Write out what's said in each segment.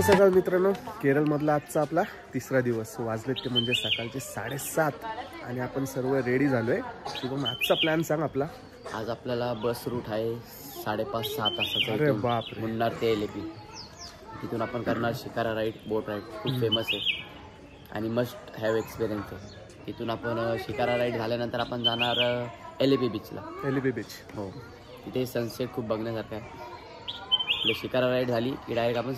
सकाळ मित्रांनो, केरळमधला आजचा आपला तिसरा दिवस. वाजलेत ते म्हणजे सकाळचे 7:30 आणि आपण सर्व रेडी झालोय. शुभम, आजचा प्लॅन सांग आपला. आज आपल्याला बस रूट आहे 5:30-6 तासाचा. अरे बाप रे. मुन्नार ते LAP. तिथून आपण करणार शिकारा राईड, बोट राईड. खूप फेमस आहे आणि मस्ट हॅव एक्सपिरियन्स आहे. तिथून आपण शिकारा राईड झाल्यानंतर आपण जाणार LAP बीचला. LAP बीच, हो. तिथे सनसेट खूप बघण्यासारखं आहे. आपली शिकारा राईड झाली की डायरेक्ट आपण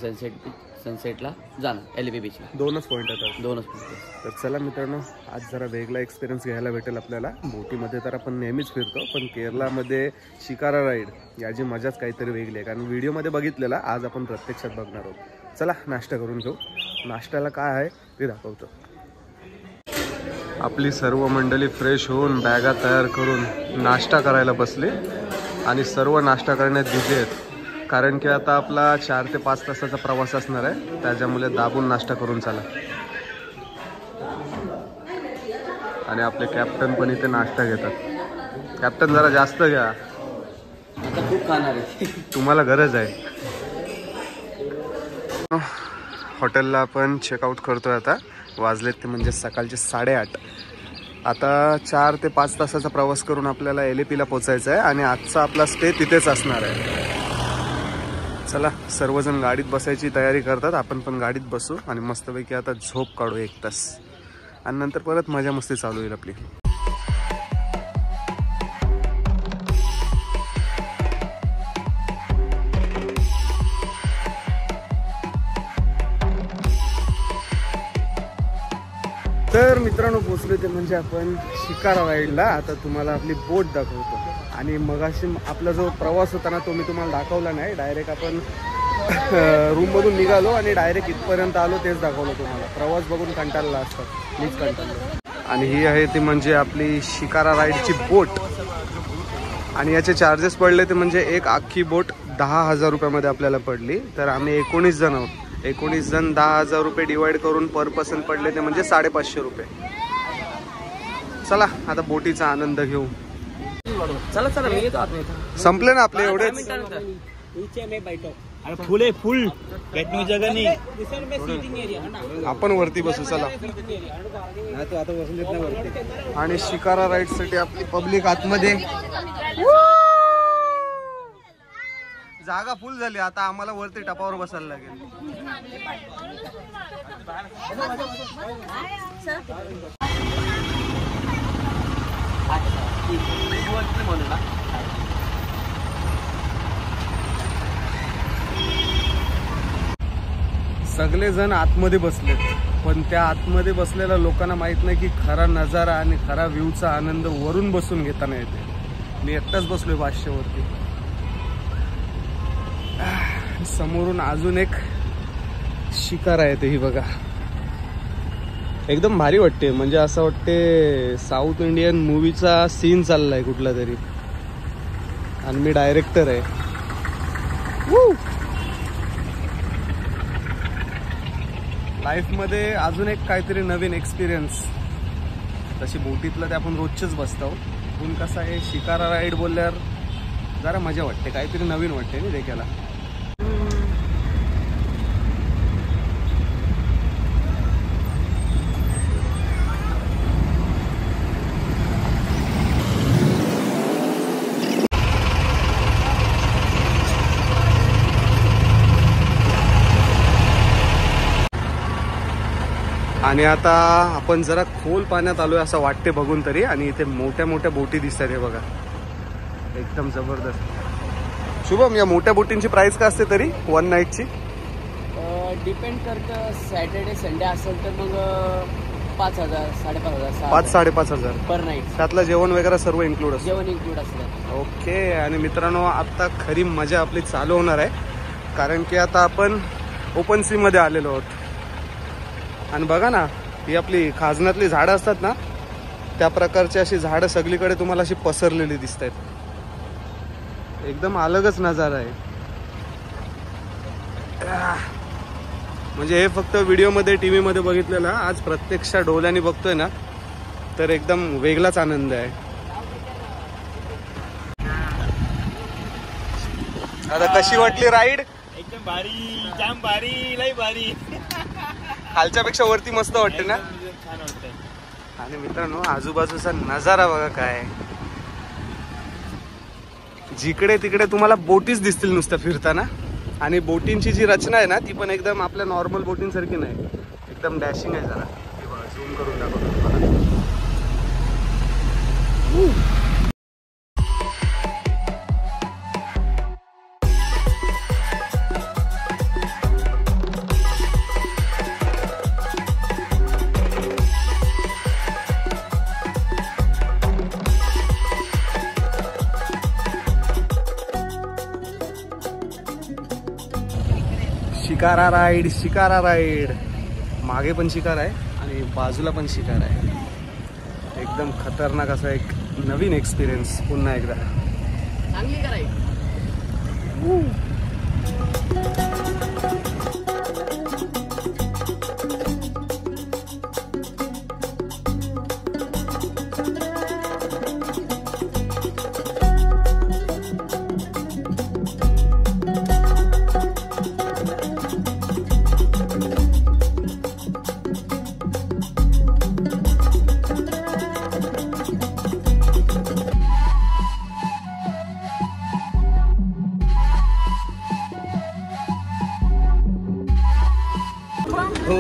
सनसेटला जाणार LAP बीचला. दोनच पॉईंट आहेत. दोनच पॉईंट. तर चला मित्रांनो, आज जरा वेगळा एक्सपिरियन्स घ्यायला भेटेल आपल्याला. बोटीमध्ये तर आपण नेहमीच फिरतो, पण केरळमध्ये शिकारा राईड याची मजाच काहीतरी वेगळी आहे. कारण व्हिडिओमध्ये बघितलेला, आज आपण प्रत्यक्षात बघणार आहोत. चला नाश्ता करून घेऊ. नाश्त्याला काय आहे ते दाखवतो. आपली सर्व मंडळी फ्रेश होऊन बॅगा तयार करून नाश्ता करायला बसले आणि सर्व नाश्ता करण्यात बिझी आहेत. कारण की आता आपला 4 ते 5 तासाचा प्रवास असणार आहे, त्याच्यामुळे दाबून नाश्ता करून चला. आणि आपले कॅप्टन पण इथे नाश्ता घेतात. कॅप्टन जरा जास्त घ्या, आता खूप खाणार आहे. तुम्हाला गरज आहे. हॉटेलला आपण चेकआउट करतोय आता. वाजलेत ते म्हणजे सकाळचे 8:30. आता 4 ते 5 तासाचा प्रवास करून आपल्याला LAPला पोचायचं आहे आणि आजचा आपला स्टे तिथेच असणार आहे. चला, सर्वजण गाडीत बसायची तयारी करतात. आपण पण गाडीत बसू आणि मस्तपैकी आता झोप काढू 1 तास आणि नंतर परत मजा मस्ती चालू होईल आपली. तर मित्रांनो, पोचले ते म्हणजे आपण शिकारा राईडला. आता तुम्हाला आपली बोट दाखवतो. आणि मगाशी आपला जो प्रवास होता ना, तो मी तुम्हाला दाखवला नाही. डायरेक्ट आपण रूममधून निघालो आणि डायरेक्ट इथपर्यंत आलो, तेच दाखवलं तुम्हाला. प्रवास बघून कंटाळला असतात, मीच कंटाळलो. आणि ही आहे ती म्हणजे आपली शिकारा राईडची बोट. आणि याचे चार्जेस पडले ते म्हणजे एक अख्खी बोट 10,000 रुपयामध्ये आपल्याला पडली. तर आम्ही 19 जण आहोत. 19 जण 10,000 रुपये डिवाइड करून पर पर्सन पडले ते म्हणजे 550 रुपये. चला आता बोटीचा आनंद घेऊ. चला चला, मी येतो आत. संपले ना आपले एवढेच. फुल बैठने की जगह नहीं. आपण वरती बसू. चला. आणि शिकारा राईड साठी आपली पब्लिक आतमध्ये. जागा फुल झाली. आता आम्हाला वरती टपावर बसायला लागेल. सगळेजण आतमध्ये बसलेत, पण त्या आतमध्ये बसलेल्या लोकांना माहित नाही की खरा नजारा आणि खरा व्ह्यूचा आनंद वरून बसून घेताना येते. मी एकटाच बसलोय 500 वरती. समोरून अजून एक शिकारा येते, ही बघा. एकदम भारी वाटते. म्हणजे असं वाटते साऊथ इंडियन मूवीचा सीन चाललाय कुठला तरी, आणि मी डायरेक्टर आहे. लाईफमध्ये अजून एक काहीतरी नवीन एक्सपिरियन्स. तशी बोटीतलं ते आपण रोजचेच बसतो, पण कसं आहे, शिकारा राईड बोलल्यावर जरा मजा वाटते, काहीतरी नवीन वाटते ना देखायला. आणि आता आपण जरा खोल पाण्यात आलोय असं वाटते बघून तरी. आणि इथे मोठ्या मोठ्या बोटी दिसतात, हे बघा, एकदम जबरदस्त. शुभम, या मोठ्या बोटींची प्राइस काय असते तरी 1 नाईटची? डिपेंड करतं. सॅटर्डे संडे असेल तर मग 5,000, 5,500, 5,000-5,500 पर नाईट. त्यातलं जेवण वगैरे सर्व इन्क्लूड असतं. जेवण इन्क्लूड असतं. ओके. आणि मित्रांनो, आता खरी मजा आपली चालू होणार आहे, कारण की आता आपण ओपन सी मध्ये आलेलो आहोत. आणि बघा ना, ही आपली खाजनातली झाडं असतात ना, त्या प्रकारची अशी झाडं सगळीकडे तुम्हाला अशी पसरलेली दिसत आहेत. एकदम अलगच नजारा आहे. म्हणजे हे फक्त व्हिडिओमध्ये, टीव्ही मध्ये बघितलेलं, आज प्रत्यक्ष डोळ्यांनी बघतोय ना, तर एकदम वेगळाच आनंद आहे. आता कशी वाटली राईड? एकदम भारी जाम भारी लय भारी. खालच्यापेक्षा वरती मस्त वाटते ना. छान वाटतंय. आणि मित्रांनो आजूबाजूचा नजारा बघा काय. जिकडे तिकडे तुम्हाला बोटीच दिसतील नुसतं फिरताना. आणि बोटींची जी रचना आहे ना ती पण एकदम आपल्या नॉर्मल बोटींसारखी नाही, एकदम डॅशिंग आहे. जरा झूम करून दाखवतो तुम्हाला. Shikara ride, shikara ride. मागे पण शिकार आहे आणि बाजूला पण शिकार आहे. एकदम खतरनाक असा एक नवीन एक्सपिरियन्स पुन्हा एकदा. चांगली करायची.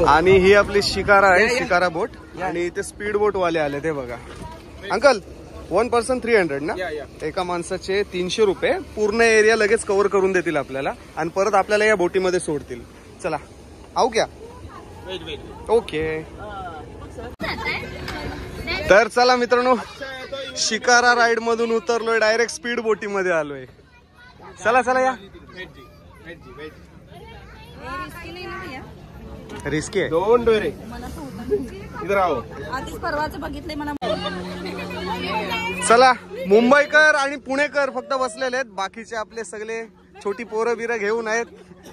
आणि ही आपली शिकारा आहे, शिकारा बोट. आणि ते स्पीड बोट वाले आले ते बघा. अंकल 1 पर्सन 300 ना. एका माणसाचे 300 रुपये. पूर्ण एरिया लगेच कव्हर करून देतील आपल्याला आणि परत आपल्याला या बोटीमध्ये सोडतील. चला आऊ क्या. ओके. तर चला मित्रांनो, शिकारा राईड मधून उतरलोय, डायरेक्ट स्पीड बोटी मध्ये आलोय. चला चला या. रिस्की आहे. डोंट वरी. इधर आओ. आधीच परवाचं बघितलंय मला. चला, मुंबईकर आणि पुणेकर फक्त बसलेले आहेत. बाकीचे आपले सगळे छोटी पोरं बिरं घेऊन आहेत,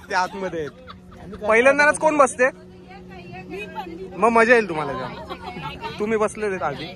ते आतमध्ये आहेत. पहिल्यांदाच कोण बसते मग मजा येईल तुम्हाला जेव्हा तुम्ही बसलेले आहेत आधी.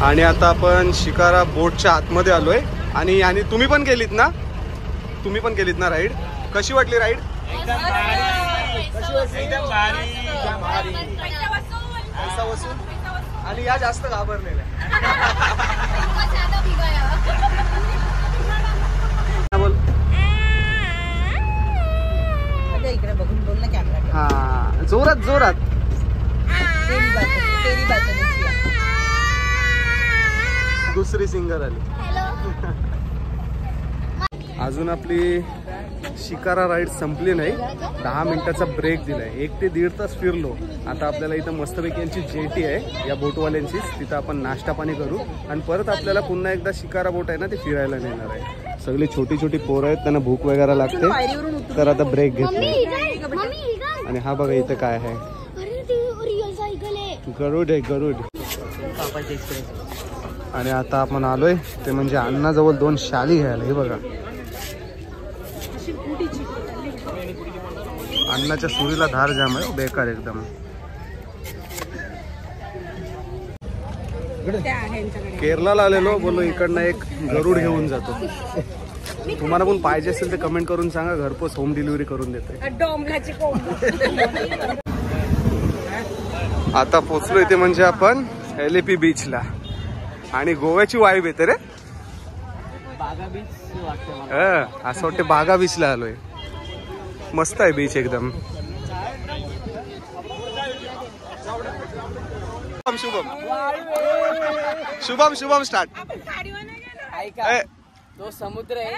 आणि आता आपण शिकारा बोटच्या आतमध्ये आलोय. आणि तुम्ही पण केलीत ना, तुम्ही पण केलीत ना राईड. कशी वाटली राईड? एकदम भारी. पैसा वसूल. आणि या जास्त घाबरलेल्या. बोल. इकडे बघून बोल ना कॅमेरा. हा, जोरात जोरात. दुसरी सिंगर आली. अजून आपली शिकारा राईड संपली नाही. 10 मिनिटाचा ब्रेक दिलाय. 1 ते 1.5 तास फिरलो. आता आपल्याला इथं मस्तपैकी यांची जेटी आहे या बोटवाल्यांचीच, तिथं आपण नाश्ता पाणी करू आणि परत आपल्याला पुन्हा एकदा शिकारा बोट आहे ना ते फिरायला नेणार आहे. सगळी छोटी छोटी पोरं आहेत, त्यांना भूक वगैरे लागते, तर आता ब्रेक घेतले. आणि हा बघा इथं काय आहे, गरुड आहे गरुड. आणि आता आपण आलोय ते म्हणजे अण्णाजवळ 2 शाली घ्यायला. हे बघा अण्णाच्या सुरीला धार जाम आहे बेकार एकदम. केरळला आलेलो बोललो इकडनं एक गरुड घेऊन जातो. तुम्हाला पण पाहिजे असेल तर कमेंट करून सांगा, घरपोच होम डिलिव्हरी करून देते. आता पोचलोय ते म्हणजे आपण LAP बीचला आणि गोव्याची वाईब येते रे. असं वाटतं बागा बीचला आलोय. मस्त आहे बीच एकदम. शुभम शुभम शुभम स्टार्ट. तो समुद्र आहे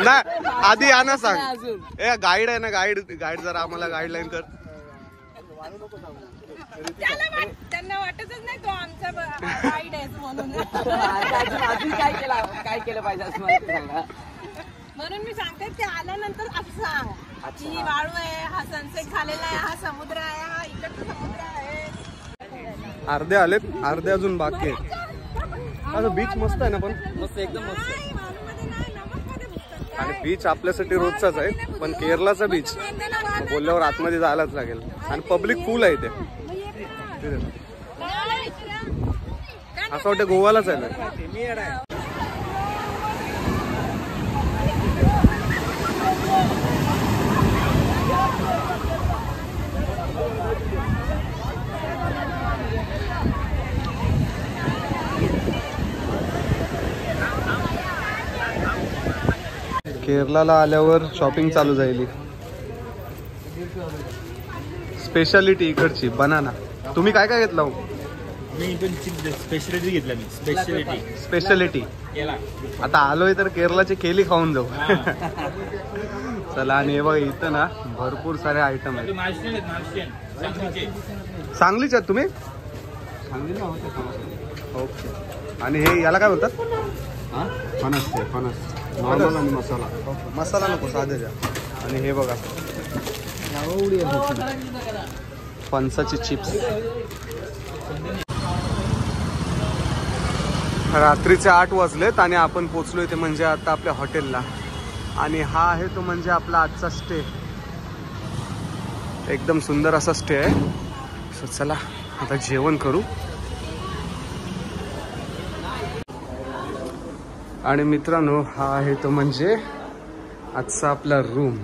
ना. आधी या ना सांग. ए गाईड आहे ना, गाईड जरा आम्हाला गाईडलाईन कर. त्यांना वाटतच नाही तो आमचा गाईड आहे म्हणून. काय केलं पाहिजे असं मला सांगा. म्हणून मी सांगते ते आल्यानंतर असं सांग की वाळू आहे, हा सनसेट झालेला आहे, हा समुद्र आहे, हा इकडचा समुद्र आहे. अर्धे आलेत, अर्धे अजून बाकी आहेत. असं बीच मस्त आहे ना, पण मस्त एकदम मस्त. वाळूमध्ये नाही, नमकमध्ये भिजतात. आणि बीच आपल्यासाठी रोजचाच आहे, पण केरळाचा बीच बोलल्यावर आतमध्ये जायलाच लागेल. आणि पब्लिक फुल आहे इथे. असं वाटतं गोवालाच आहे ना. केरळला आल्यावर शॉपिंग चालू झाली. स्पेशालिटी इकडची बनाना. तुम्ही काय काय घेतलं? मी इथून स्पेशालिटी घेतला. मी स्पेशालिटी आता आलोय तर केरळाची केली खाऊन जाऊ. चला. आणि हे बघा इथं ना भरपूर सारे आयटम आहेत. सांगलीच आहेत तुम्ही? सांगलीला होते. ओके. आणि हे याला काय बोलतात? फणस. फणस नॉर्मल आणि मसाला. मसाला नको, साधे द्या. आणि हे बघा फणसाची चिप्स. रात्रीचे 8 वाजलेत आणि आपण पोचलोय ते म्हणजे आता आपल्या हॉटेलला. आणि हा आहे तो म्हणजे आपला आजचा स्टे. एकदम सुंदर असा स्टे आहे. सो चला आता जेवण करू. आणि मित्रांनो हा आहे तो म्हणजे आजचा आपला रूम.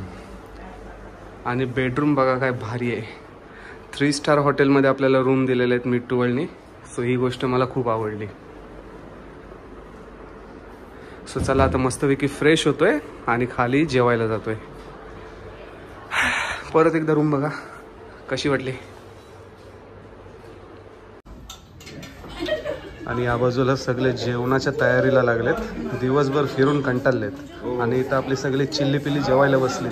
आणि बेडरूम बघा काय भारी आहे. 3 स्टार हॉटेलमध्ये आपल्याला रूम दिलेले आहेत मिट्टूवळनी. सो ही गोष्ट मला खूप आवडली. सो चला आता मस्तपैकी फ्रेश होतोय आणि खाली जेवायला जातोय. परत एकदा रूम बघा कशी वाटली. आणि या बाजूला सगळे जेवणाच्या तयारीला लागलेत. दिवसभर फिरून कंटाळलेत आणि इथं आपली सगळी चिल्ली पिल्ली जेवायला बसली.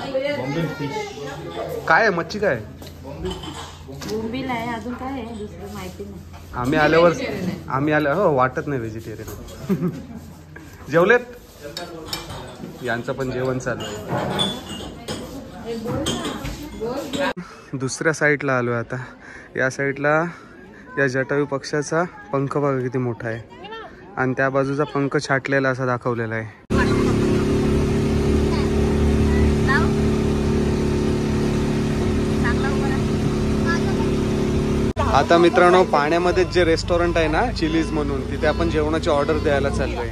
काय आहे मच्छी? काय अजून काय आहे दुसरं माहिती नाही. आम्ही आल्यावर हो वाटत नाही व्हेजिटेरियन. जेवलेत? यांचं पण जेवण चालू आहे. दुसऱ्या साईडला आलो आहे आता. या साईडला या जटायू पक्षाचा पंख बघा किती मोठा आहे. आणि त्या बाजूचा पंख छाटलेला असा दाखवलेला आहे. आता मित्रांनो पाण्यामध्ये जे रेस्टॉरंट आहे ना चिलीज म्हणून, तिथे आपण जेवणाची ऑर्डर द्यायला चाललोय.